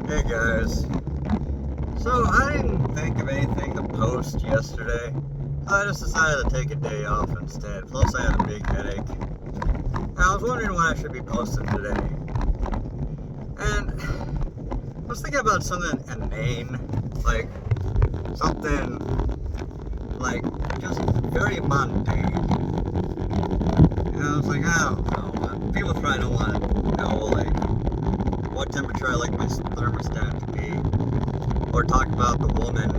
Hey guys. So I didn't think of anything to post yesterday. I just decided to take a day off instead. Plus I had a big headache. And I was wondering what I should be posting today. And I was thinking about something inane, like something like just very mundane. And I was like, I don't know. People probably don't want to know like what temperature I like my thermostat to be, or talk about the woman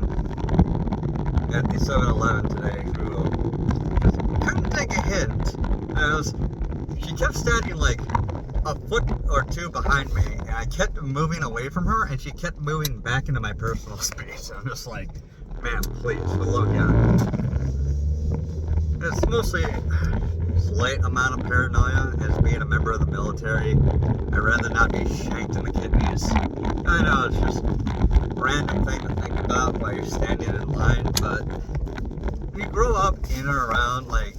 at the 7-Eleven today who just couldn't take a hint. She kept standing like a foot or two behind me, and I kept moving away from her, and she kept moving back into my personal space. I'm just like, man, please, slow down. It's mostly slight amount of paranoia as being a member of the military. I'd rather not be shanked in the kidneys. I know it's just a random thing to think about while you're standing in line, but when you grow up in or around like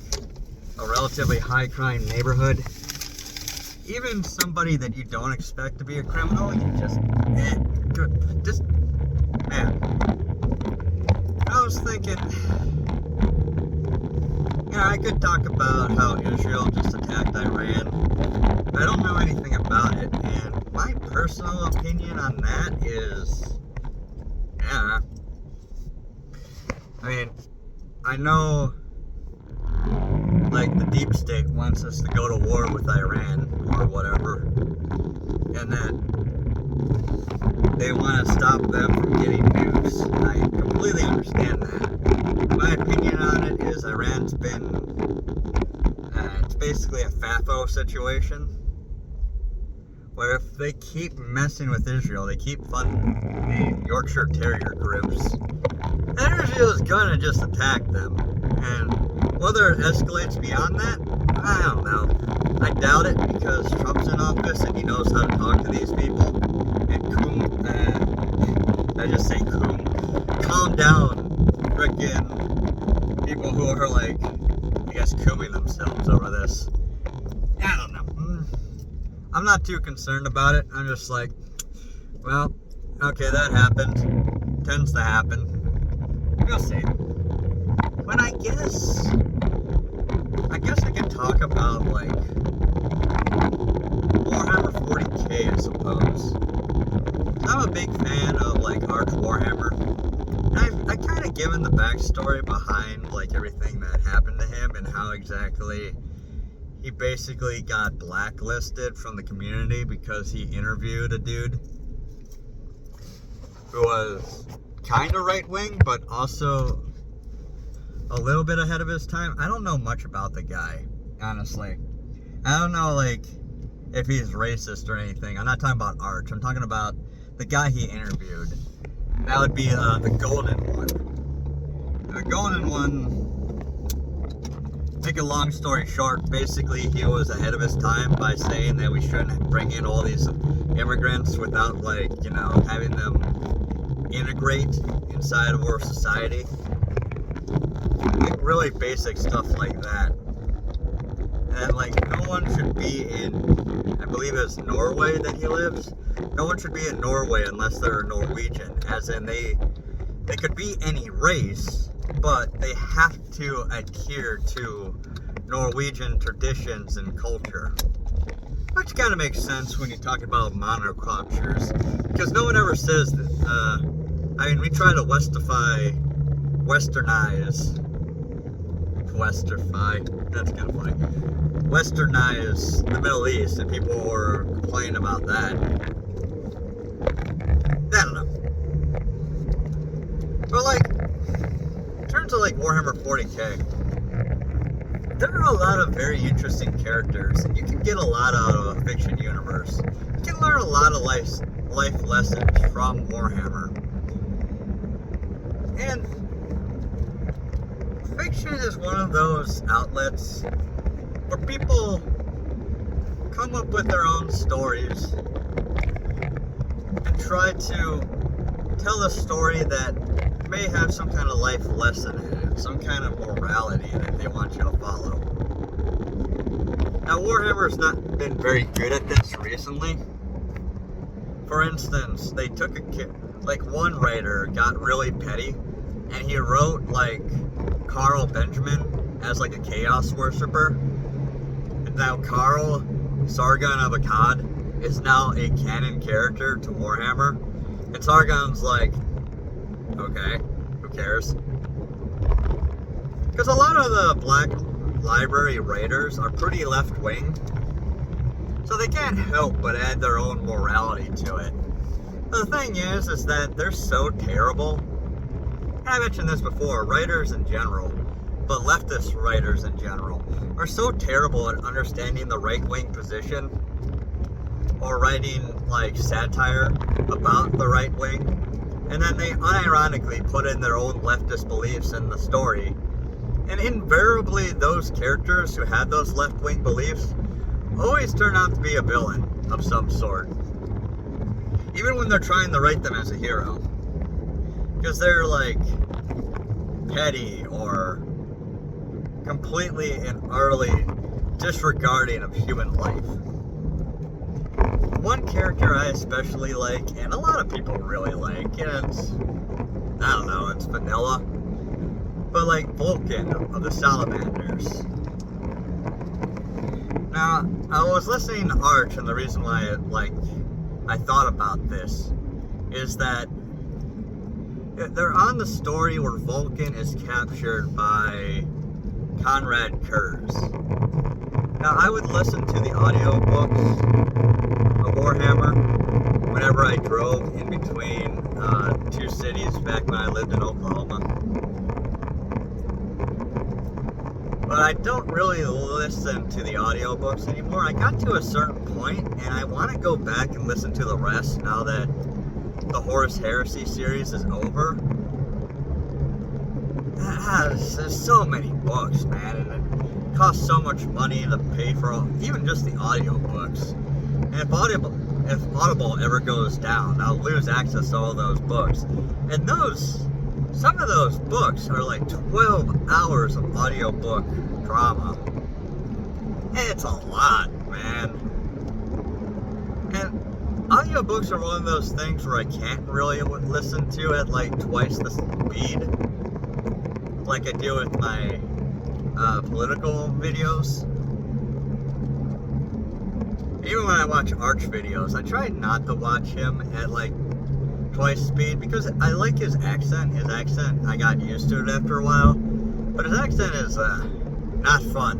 a relatively high crime neighborhood, even somebody that you don't expect to be a criminal, you just man. I was thinking, I could talk about how Israel just attacked Iran. I don't know anything about it, and my personal opinion on that is, I know, like, the deep state wants us to go to war with Iran, or whatever, and that they want to stop them from getting nukes. I completely understand that. My opinion on it is Iran's been, it's basically a FAFO situation, where if they keep messing with Israel, they keep funding the Yorkshire Terrier groups, and Israel is gonna just attack them. And whether it escalates beyond that, I don't know. I doubt it, because Trump's in office and he knows how to talk to these people. And calm down frickin' people who are like, I guess, cooming themselves over this. I don't know. I'm not too concerned about it. I'm just like, well, okay, that happened. Tends to happen. We'll see. But I guess I could talk about like Warhammer 40k, I suppose. I'm a big fan of like Arch Warhammer. And I kind of given the backstory behind like everything that happened to him and how exactly he basically got blacklisted from the community because he interviewed a dude who was kind of right-wing, but also a little bit ahead of his time. I don't know much about the guy, honestly. I don't know, like, if he's racist or anything. I'm not talking about Arch. I'm talking about the guy he interviewed. That would be the Golden One. The Golden One, make a long story short, basically he was ahead of his time by saying that we shouldn't bring in all these immigrants without, like, having them integrate inside of our society. Like, really basic stuff like that. And, like, no one should be in, I believe it's Norway that he lives. No one should be in Norway unless they're Norwegian. As in, they could be any race, but they have to adhere to Norwegian traditions and culture. Which kind of makes sense when you talk about monocultures. Because no one ever says that, we try to westernize, that's kind of funny, westernize the Middle East, and people were complaining about that. I don't know. But, like, in terms of, like, Warhammer 40k, there are a lot of very interesting characters, and you can get a lot out of a fiction universe. You can learn a lot of life lessons from Warhammer. And fiction is one of those outlets where people come up with their own stories and try to tell a story that may have some kind of life lesson in it, some kind of morality that they want you to follow. Now, Warhammer's not been very good at this recently. For instance, they took like one writer got really petty, and he wrote like Carl Benjamin as like a chaos worshiper. And now Carl, Sargon of Akkad, is now a canon character to Warhammer. And Sargon's like, okay, who cares? Because a lot of the Black Library writers are pretty left-wing, so they can't help but add their own morality to it. The thing is that they're so terrible. And I mentioned this before, writers in general, but leftist writers in general, are so terrible at understanding the right-wing position or writing like satire about the right wing, and then they unironically put in their own leftist beliefs in the story. And invariably, those characters who had those left-wing beliefs always turn out to be a villain of some sort, even when they're trying to write them as a hero, because they're like petty or completely and utterly disregarding of human life. One character I especially like, and a lot of people really like, and it's, I don't know, it's vanilla, but like Vulkan of the Salamanders. Now, I was listening to Arch, and the reason why I thought about this is that they're on the story where Vulkan is captured by Conrad Kurz. Now, I would listen to the audiobooks of Warhammer whenever I drove in between two cities back when I lived in Oklahoma. But I don't really listen to the audiobooks anymore. I got to a certain point, and I want to go back and listen to the rest now that the Horus Heresy series is over. There's so many books, man, and it costs so much money to pay for even just the audiobooks. And if Audible ever goes down, I'll lose access to all those books. And some of those books are like 12 hours of audiobook drama. It's a lot, man. And audiobooks are one of those things where I can't really listen to at like twice the speed like I do with my political videos. Even when I watch Arch videos, I try not to watch him at like twice speed because I like his accent. His accent, I got used to it after a while, but his accent is not fun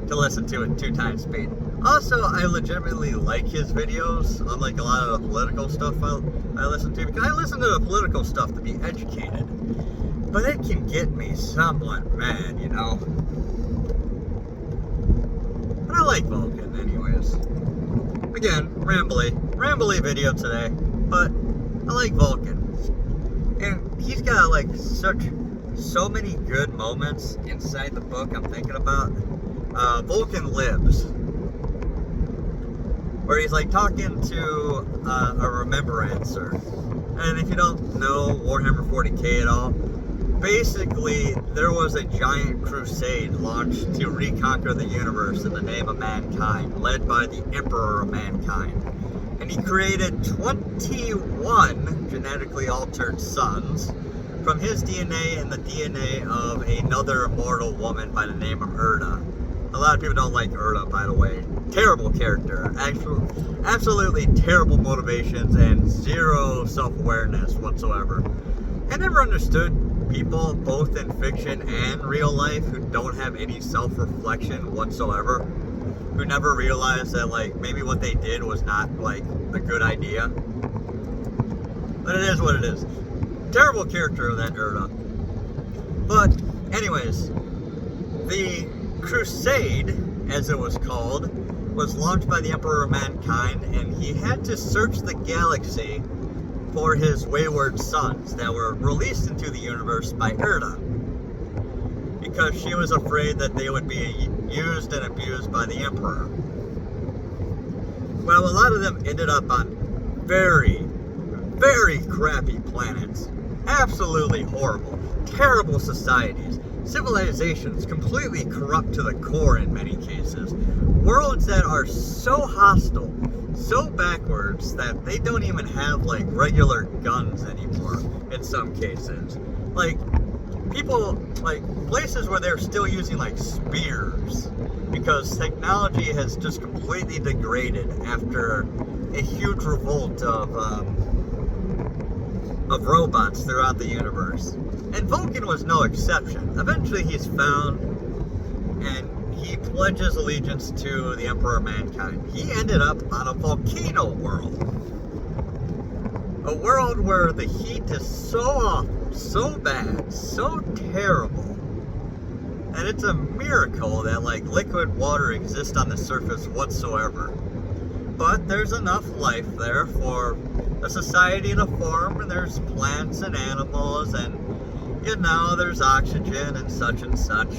to listen to at 2 times speed. Also, I legitimately like his videos, unlike a lot of the political stuff I listen to, because I listen to the political stuff to be educated, but it can get me somewhat mad, you know? But I like Vulkan anyways. Again, rambly video today, but I like Vulkan. And he's got like so many good moments inside the book I'm thinking about. Vulkan Lives, where he's like talking to a remembrancer. And if you don't know Warhammer 40k at all, basically there was a giant crusade launched to reconquer the universe in the name of mankind, led by the Emperor of Mankind. And he created 21 genetically altered sons from his DNA and the DNA of another immortal woman by the name of Erda. A lot of people don't like Erda, by the way. Terrible character. Absolutely terrible motivations and zero self-awareness whatsoever. I never understood people, both in fiction and real life, who don't have any self-reflection whatsoever. Who never realized that, like, maybe what they did was not, like, a good idea. But it is what it is. Terrible character, that Erda. But, anyways, the Crusade, as it was called, was launched by the Emperor of Mankind, and he had to search the galaxy for his wayward sons that were released into the universe by Erda, because she was afraid that they would be used and abused by the Emperor. Well, a lot of them ended up on very, very crappy planets. Absolutely horrible, terrible societies. Civilizations completely corrupt to the core in many cases. Worlds that are so hostile, so backwards that they don't even have like regular guns anymore in some cases. Like people, like places where they're still using like spears because technology has just completely degraded after a huge revolt of robots throughout the universe. And Vulkan was no exception. Eventually he's found and he pledges allegiance to the Emperor of Mankind. He ended up on a volcano world. A world where the heat is so awful, so bad, so terrible, and it's a miracle that like liquid water exists on the surface whatsoever. But there's enough life there for a society to form, and there's plants and animals, and you know, there's oxygen and such and such.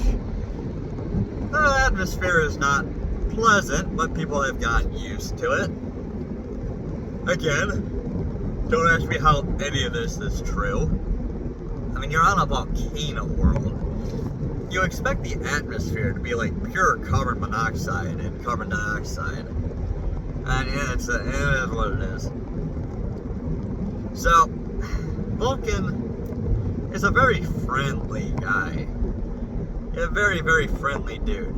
The atmosphere is not pleasant, but people have gotten used to it. Again, don't ask me how any of this is true. I mean, you're on a volcano world. You expect the atmosphere to be like pure carbon monoxide and carbon dioxide. And yeah, it is what it is. So, Vulkan is a very friendly guy. A very, very friendly dude.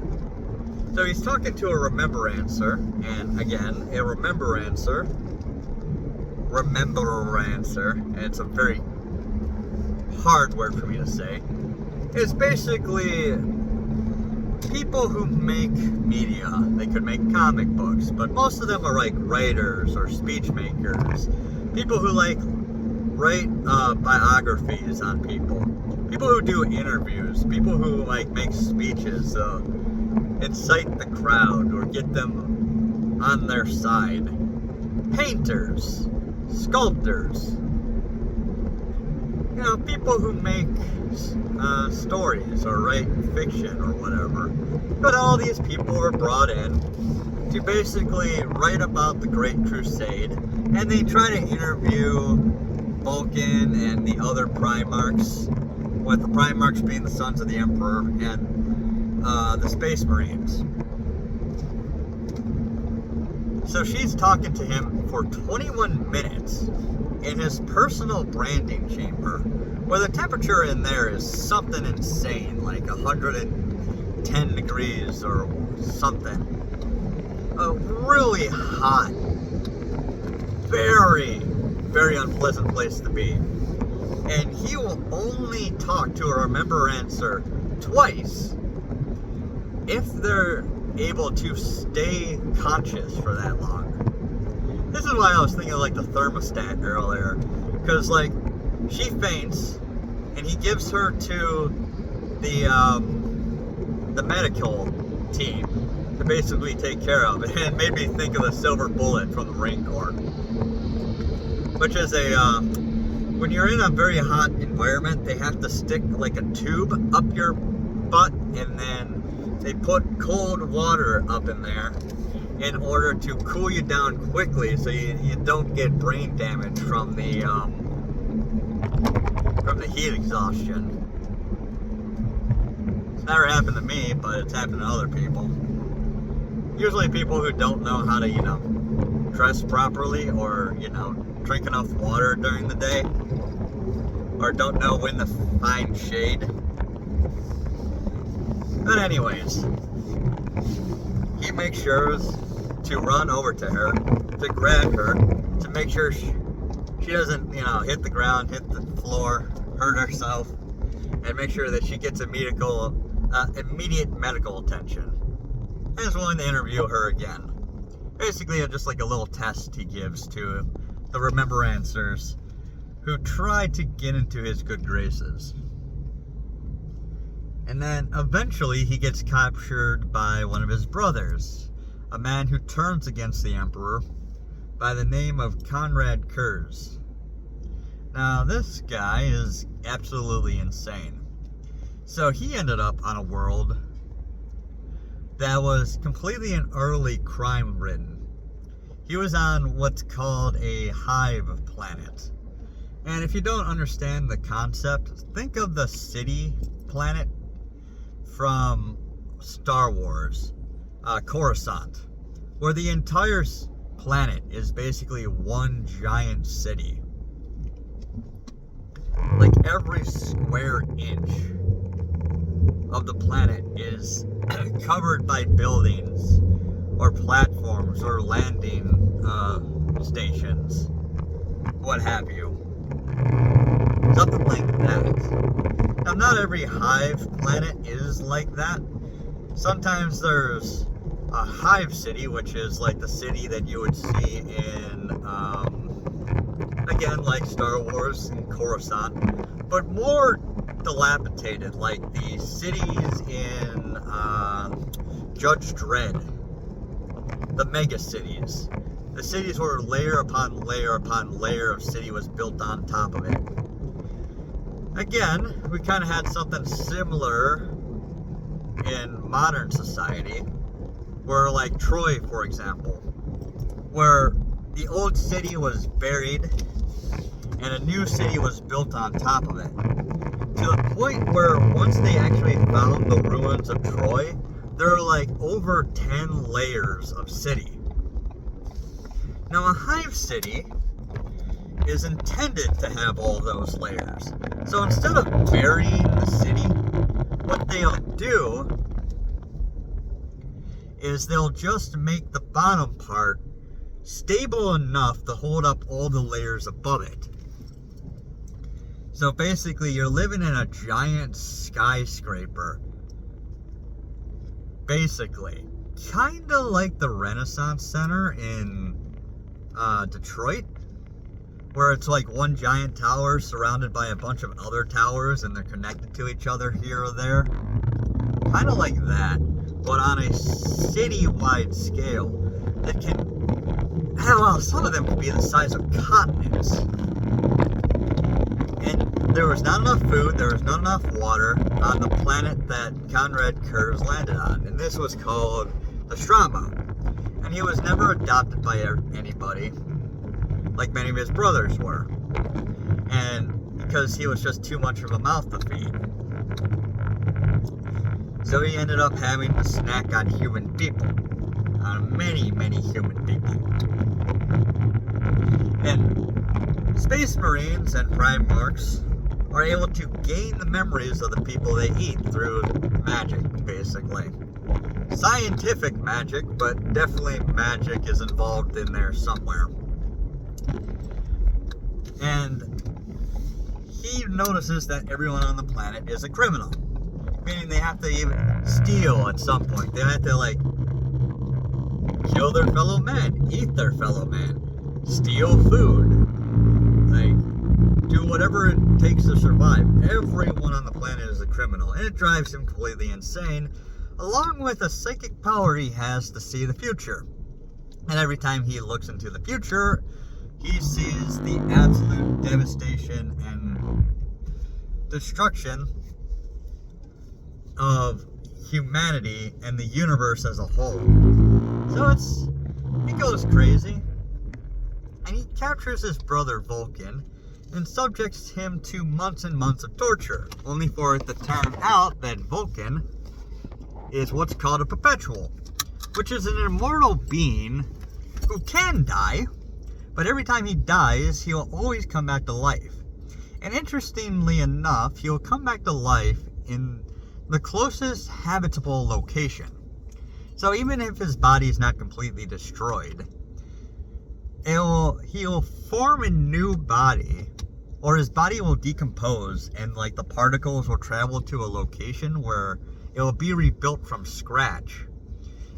So he's talking to a remembrancer, and again, a remembrancer, and it's a very hard word for me to say. It's basically people who make media. They could make comic books, but most of them are like writers or speech makers. People who like write biographies on people. People who do interviews. People who like make speeches, incite the crowd or get them on their side. Painters, sculptors. You know, people who make stories or write fiction or whatever. But all these people were brought in to basically write about the Great Crusade, and they try to interview Vulkan and the other Primarchs, with the Primarchs being the sons of the Emperor and the Space Marines. So she's talking to him for 21 minutes in his personal branding chamber, where the temperature in there is something insane, like 110 degrees or something. A really hot, very, very unpleasant place to be. And he will only talk to a remembrancer twice if they're able to stay conscious for that long. This is why I was thinking of like the thermostat earlier, because like she faints and he gives her to the medical team to basically take care of it. And it made me think of the silver bullet from the Marine Corps, which is when you're in a very hot environment, they have to stick like a tube up your butt, and then they put cold water up in there in order to cool you down quickly so you don't get brain damage from the heat exhaustion. It's never happened to me, but it's happened to other people. Usually people who don't know how to, dress properly, or, drink enough water during the day, or don't know when to find shade. But anyways, he makes sure to run over to her, to grab her, to make sure she doesn't, hit the ground, hit the floor, hurt herself, and make sure that she gets immediate medical attention. And is willing to interview her again. Basically, just like a little test he gives to the remembrancers who try to get into his good graces. And then eventually he gets captured by one of his brothers, a man who turns against the Emperor by the name of Conrad Kurz. Now this guy is absolutely insane. So he ended up on a world that was completely and utterly crime-ridden. He was on what's called a hive planet. And if you don't understand the concept, think of the city planet from Star Wars, Coruscant, where the entire planet is basically one giant city. Like every square inch of the planet is covered by buildings or platforms or landing stations, what have you. Something like that. Now, not every hive planet is like that. Sometimes there's a hive city, which is like the city that you would see in, again, like Star Wars and Coruscant, but more dilapidated, like the cities in Judge Dredd, the mega cities. The cities where layer upon layer upon layer of city was built on top of it. Again, we kind of had something similar in modern society, where like Troy, for example, where the old city was buried and a new city was built on top of it. To the point where once they actually found the ruins of Troy, there are like over 10 layers of city. Now, a hive city is intended to have all those layers. So instead of burying the city, what they'll do is they'll just make the bottom part stable enough to hold up all the layers above it. So basically, you're living in a giant skyscraper. Basically. Kinda like the Renaissance Center in Detroit, where it's like one giant tower surrounded by a bunch of other towers and they're connected to each other here or there. Kind of like that, but on a city-wide scale that can, well, some of them could be the size of continents. And there was not enough food, there was not enough water on the planet that Conrad Kurz landed on, and this was called the Strombo. And he was never adopted by anybody, like many of his brothers were. And because he was just too much of a mouth to feed. So he ended up having to snack on human people. On many, many human people. And Space Marines and Primarchs are able to gain the memories of the people they eat through magic, basically. Scientific magic, but definitely magic is involved in there somewhere. And he notices that everyone on the planet is a criminal. Meaning they have to even steal at some point. They have to, like, kill their fellow man, eat their fellow man, steal food, like, do whatever it takes to survive. Everyone on the planet is a criminal, and it drives him completely insane, along with a psychic power he has to see the future. And every time he looks into the future, he sees the absolute devastation and destruction of humanity and the universe as a whole. So he goes crazy, and he captures his brother Vulkan and subjects him to months and months of torture, only for it to turn out that Vulkan is what's called a perpetual, which is an immortal being who can die, but every time he dies, he'll always come back to life. And interestingly enough, he'll come back to life in the closest habitable location. So even if his body is not completely destroyed, he'll form a new body, or his body will decompose, and like the particles will travel to a location where it will be rebuilt from scratch,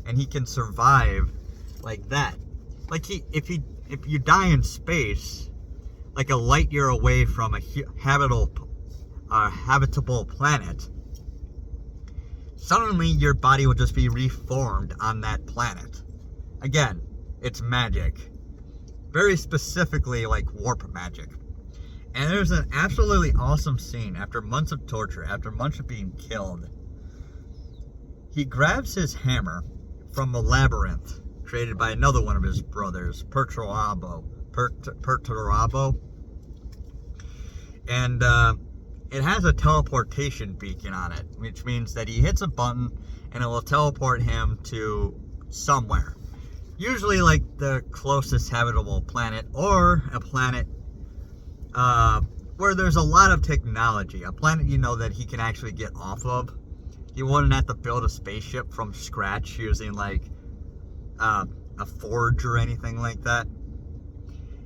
and he can survive like that. Like if you die in space, like a light year away from a habitable planet, suddenly your body will just be reformed on that planet. Again, it's magic. Very specifically like warp magic. And there's an absolutely awesome scene after months of torture, after months of being killed. He grabs his hammer from a labyrinth created by another one of his brothers, Perturabo. And it has a teleportation beacon on it, which means that he hits a button and it will teleport him to somewhere. usually like the closest habitable planet, or a planet where there's a lot of technology, a planet that he can actually get off of. He wouldn't have to build a spaceship from scratch using like a forge or anything like that.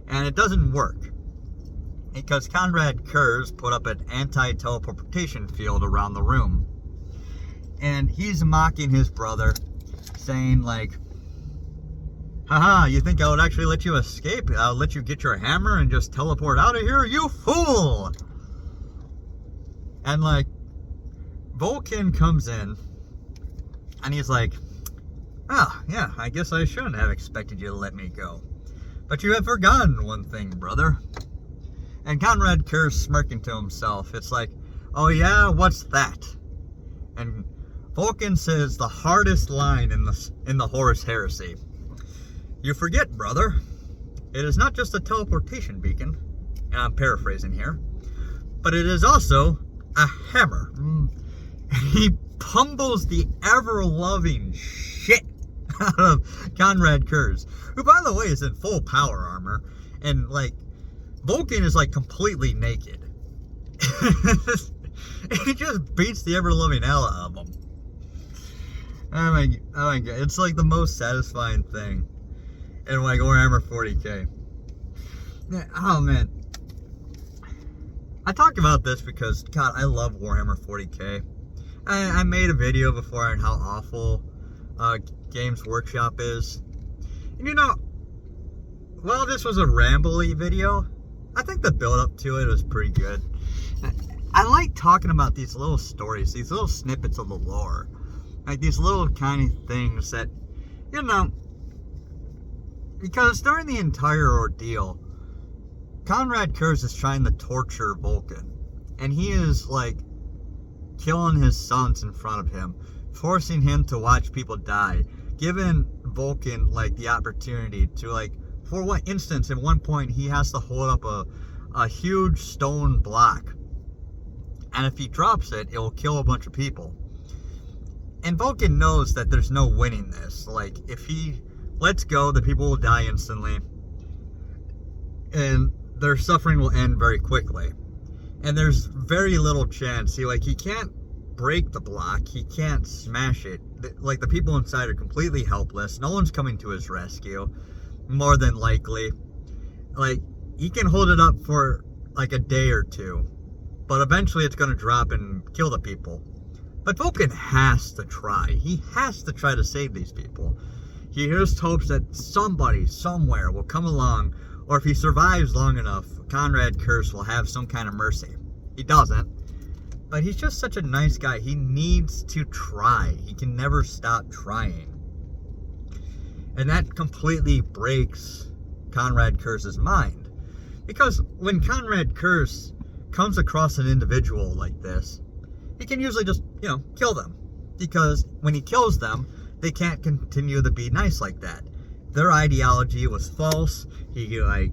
And it doesn't work because Conrad Kurz put up an anti-teleportation field around the room. And he's mocking his brother, saying like, haha, you think I would actually let you escape? I'll let you get your hammer and just teleport out of here, you fool! And like, Vulkan comes in, and he's like, oh, yeah, I guess I shouldn't have expected you to let me go. But you have forgotten one thing, brother. And Conrad Kurz smirking to himself. It's like, oh yeah, what's that? And Vulkan says the hardest line in the Horus Heresy. You forget, brother. It is not just a teleportation beacon, and I'm paraphrasing here, but it is also a hammer. And he pummels the ever-loving shit out of Conrad Kurz, who, by the way, is in full power armor, and like Vulkan is like completely naked. He just beats the ever-loving hell out of him. Oh my god, it's like the most satisfying thing in like Warhammer 40k. Oh man, I talk about this because God, I love Warhammer 40k. I made a video before on how awful Games Workshop is. And while this was a rambly video, I think the build up to it was pretty good. I like talking about these little stories, these little snippets of the lore. Like these little tiny things that, because during the entire ordeal, Conrad Kurz is trying to torture Vulkan. And he is like killing his sons in front of him, forcing him to watch people die, giving Vulkan like the opportunity to like, for one instance, at one point he has to hold up a huge stone block, and if he drops it, it will kill a bunch of people. And Vulkan knows that there's no winning this. Like, if he lets go, the people will die instantly, and their suffering will end very quickly. And there's very little chance. He can't break the block. He can't smash it. Like, the people inside are completely helpless. No one's coming to his rescue, more than likely. Like, he can hold it up for, like, a day or two, but eventually it's going to drop and kill the people. But Vulkan has to try. He has to try to save these people. He just hopes that somebody, somewhere, will come along, or if he survives long enough, Conrad Kurz will have some kind of mercy. He doesn't. But he's just such a nice guy. He needs to try. He can never stop trying. And that completely breaks Conrad Kurz's mind. Because when Conrad Kurz comes across an individual like this, he can usually just, kill them. Because when he kills them, they can't continue to be nice like that. Their ideology was false. The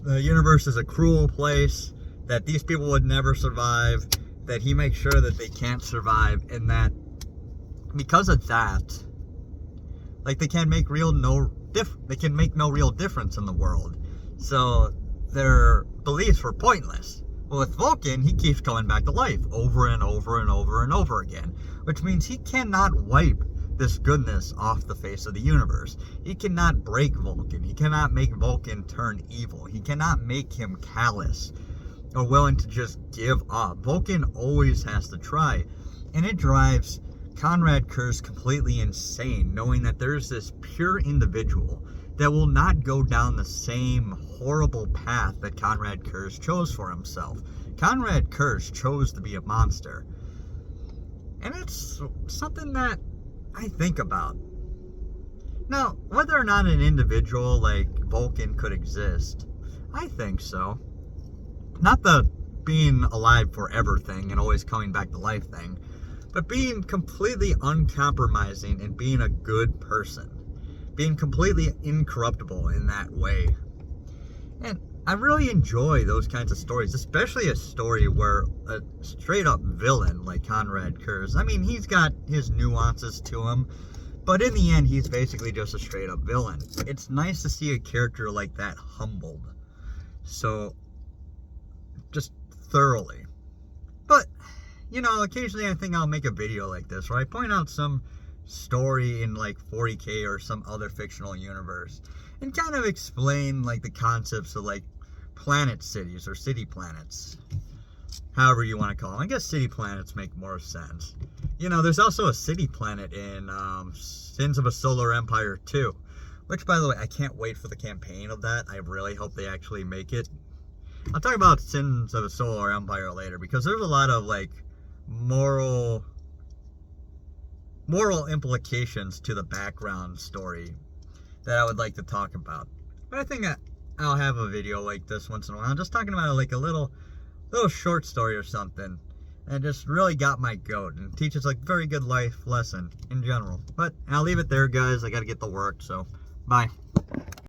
universe is a cruel place, that these people would never survive, that he makes sure that they can't survive, and that because of that, like, they can make no real difference in the world. So their beliefs were pointless. Well, with Vulkan, he keeps coming back to life over and over and over and over again, which means he cannot wipe this goodness off the face of the universe. He cannot break Vulkan. He cannot make Vulkan turn evil. He cannot make him callous or willing to just give up. Vulkan always has to try. And it drives Conrad Kurz completely insane, knowing that there's this pure individual that will not go down the same horrible path that Conrad Kurz chose for himself. Conrad Kurz chose to be a monster. And it's something that I think about. Now, whether or not an individual like Vulkan could exist, I think so. Not the being alive forever thing and always coming back to life thing, but being completely uncompromising and being a good person. Being completely incorruptible in that way. And I really enjoy those kinds of stories, especially a story where a straight up villain like Conrad Kurz, I mean, he's got his nuances to him, But in the end, he's basically just a straight up villain. It's nice to see a character like that humbled. So, just thoroughly. But, you know, occasionally I think I'll make a video like this where I point out some story in like 40K or some other fictional universe and kind of explain like the concepts of like planet cities or city planets. However you want to call them. I guess city planets make more sense. You know, there's also a city planet in Sins of a Solar Empire 2. Which, by the way, I can't wait for the campaign of that. I really hope they actually make it. I'll talk about Sins of a Solar Empire later, because there's a lot of, like, moral implications to the background story that I would like to talk about. But I think I'll have a video like this once in a while, just talking about, like, a little short story or something. And it just really got my goat and teaches like very good life lesson in general. But I'll leave it there, guys. I gotta get to work, so bye.